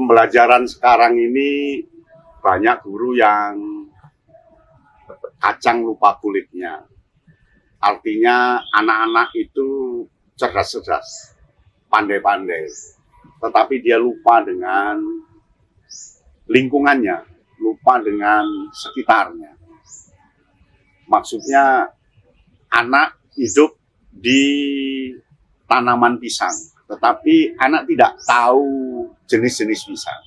pembelajaran sekarang ini banyak guru yang kacang lupa kulitnya. Artinya anak-anak itu cerdas-cerdas, pandai-pandai. Tetapi dia lupa dengan lingkungannya, lupa dengan sekitarnya. Maksudnya anak hidup di tanaman pisang, tetapi anak tidak tahu jenis-jenis pisang.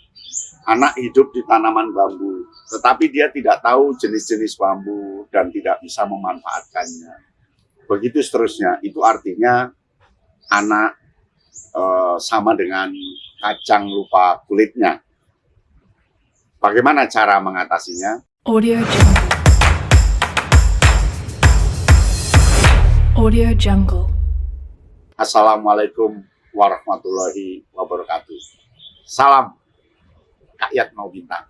Anak hidup di tanaman bambu, tetapi dia tidak tahu jenis-jenis bambu dan tidak bisa memanfaatkannya. Begitu seterusnya, itu artinya anak sama dengan kacang lupa kulitnya. Bagaimana cara mengatasinya? Audio Jungle. Audio Jungle. Assalamualaikum warahmatullahi wabarakatuh. Salam rakyat mau bintang.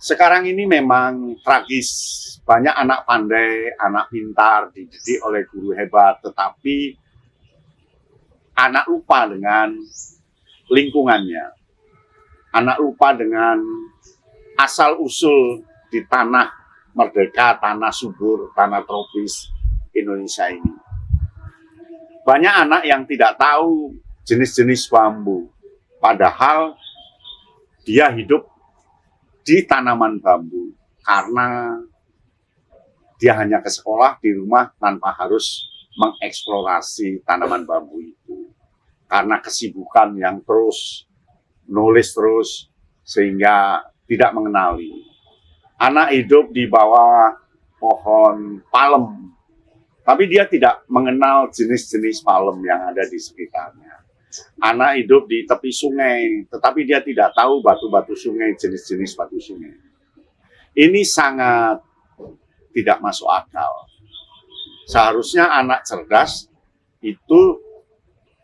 Sekarang ini memang tragis. Banyak anak pandai, anak pintar, dididik oleh guru hebat, tetapi anak lupa dengan lingkungannya. Anak lupa dengan asal-usul di tanah merdeka, tanah subur, tanah tropis Indonesia ini. Banyak anak yang tidak tahu jenis-jenis bambu, padahal dia hidup di tanaman bambu karena dia hanya ke sekolah di rumah tanpa harus mengeksplorasi tanaman bambu itu. Karena kesibukan yang terus, nulis terus, sehingga tidak mengenali. Anak hidup di bawah pohon palem, tapi dia tidak mengenal jenis-jenis palem yang ada di sekitarnya. Anak hidup di tepi sungai, tetapi dia tidak tahu batu-batu sungai, jenis-jenis batu sungai. Ini sangat tidak masuk akal. Seharusnya anak cerdas itu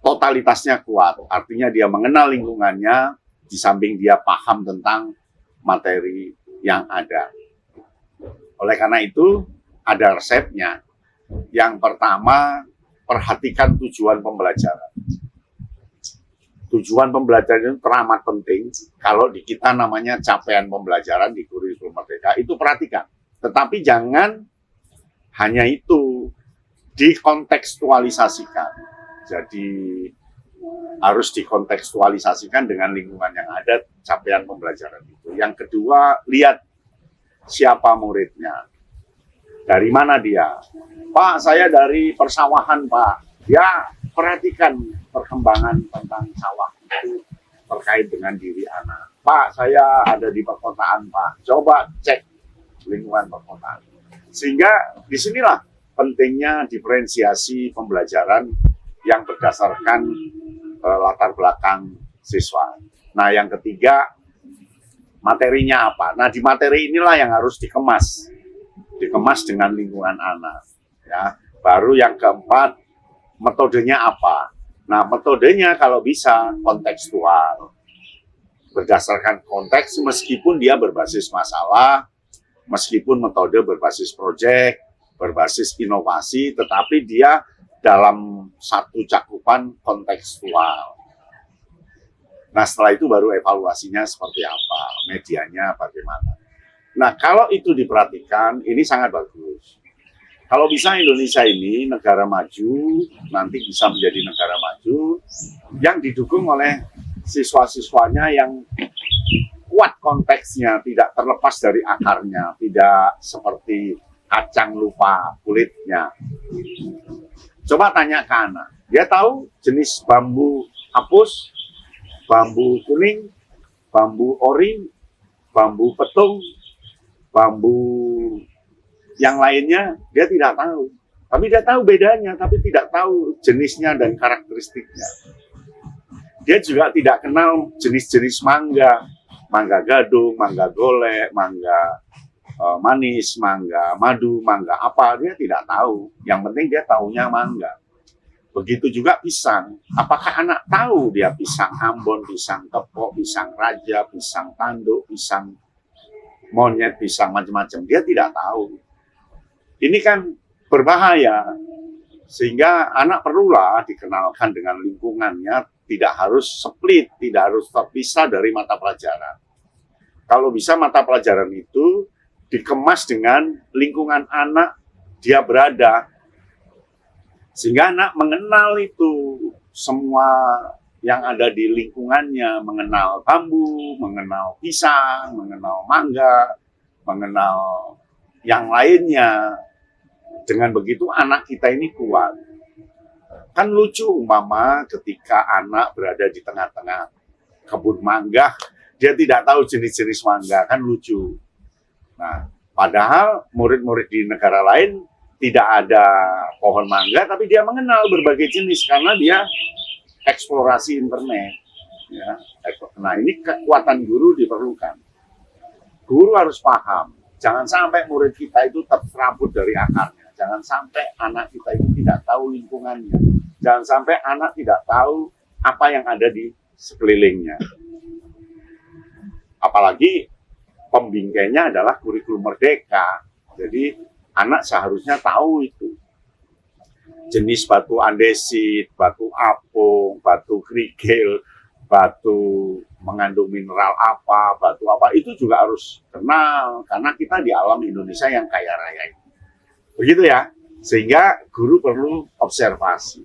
totalitasnya kuat, artinya dia mengenal lingkungannya, di samping dia paham tentang materi yang ada. Oleh karena itu, ada resepnya. Yang pertama, perhatikan tujuan pembelajaran. Tujuan pembelajaran itu teramat penting. Kalau di kita namanya capaian pembelajaran di kurikulum merdeka, itu perhatikan. Tetapi jangan hanya itu, dikontekstualisasikan. Jadi harus dikontekstualisasikan dengan lingkungan yang ada capaian pembelajaran itu. Yang kedua, lihat siapa muridnya. Dari mana dia? Pak, saya dari persawahan, Pak. Ya, perhatikan perkembangan tentang sawah itu terkait dengan diri anak. Pak, saya ada di perkotaan, Pak. Coba cek lingkungan perkotaan. Sehingga disinilah pentingnya diferensiasi pembelajaran yang berdasarkan latar belakang siswa. Nah, yang ketiga, materinya apa? Nah, di materi inilah yang harus dikemas. Dikemas dengan lingkungan anak. Ya. Baru yang keempat, metodenya apa? Nah, metodenya kalau bisa kontekstual. Berdasarkan konteks, meskipun dia berbasis masalah, meskipun metode berbasis proyek, berbasis inovasi, tetapi dia dalam satu cakupan kontekstual. Nah, setelah itu baru evaluasinya seperti apa, medianya bagaimana. Nah, kalau itu diperhatikan, ini sangat bagus. Kalau bisa Indonesia ini negara maju, nanti bisa menjadi negara maju, yang didukung oleh siswa-siswanya yang kuat konteksnya, tidak terlepas dari akarnya, tidak seperti kacang lupa kulitnya. Coba tanya ke anak, dia tahu jenis bambu apus, bambu kuning, bambu ori, bambu petung, bambu yang lainnya, dia tidak tahu. Tapi dia tahu bedanya, tapi tidak tahu jenisnya dan karakteristiknya. Dia juga tidak kenal jenis-jenis mangga, mangga gadung, mangga golek, mangga manis, mangga madu, mangga apa, dia tidak tahu. Yang penting dia tahunya mangga. Begitu juga pisang. Apakah anak tahu dia pisang Ambon, pisang kepok, pisang raja, pisang tanduk, pisang monyet, pisang macam-macam? Dia tidak tahu. Ini kan berbahaya. Sehingga anak perlulah dikenalkan dengan lingkungannya, tidak harus split, tidak harus terpisah dari mata pelajaran. Kalau bisa mata pelajaran itu dikemas dengan lingkungan anak dia berada, sehingga anak mengenal itu semua yang ada di lingkungannya, mengenal bambu, mengenal pisang, mengenal mangga, mengenal yang lainnya. Dengan begitu anak kita ini kuat. Kan lucu umpama ketika anak berada di tengah-tengah kebun mangga, dia tidak tahu jenis-jenis mangga, kan lucu. Nah, padahal murid-murid di negara lain tidak ada pohon mangga, tapi dia mengenal berbagai jenis karena dia eksplorasi internet. Ya. Nah, ini kekuatan guru diperlukan. Guru harus paham. Jangan sampai murid kita itu terserabut dari akarnya. Jangan sampai anak kita itu tidak tahu lingkungannya. Jangan sampai anak tidak tahu apa yang ada di sekelilingnya. Apalagi pembingkainya adalah kurikulum merdeka. Jadi anak seharusnya tahu itu. Jenis batu andesit, batu apung, batu kerikil, batu mengandung mineral apa, batu apa, itu juga harus kenal. Karena kita di alam Indonesia yang kaya raya ini. Begitu ya, sehingga guru perlu observasi,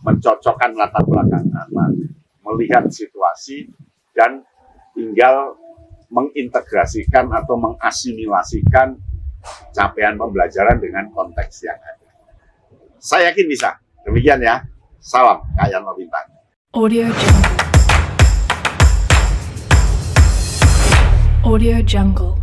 mencocokkan latar belakang anak, melihat situasi, dan tinggal mengintegrasikan atau mengasimilasikan capaian pembelajaran dengan konteks yang ada. Saya yakin bisa. Demikian ya. Salam Kayan Bintang. Audio Jungle. Audio Jungle.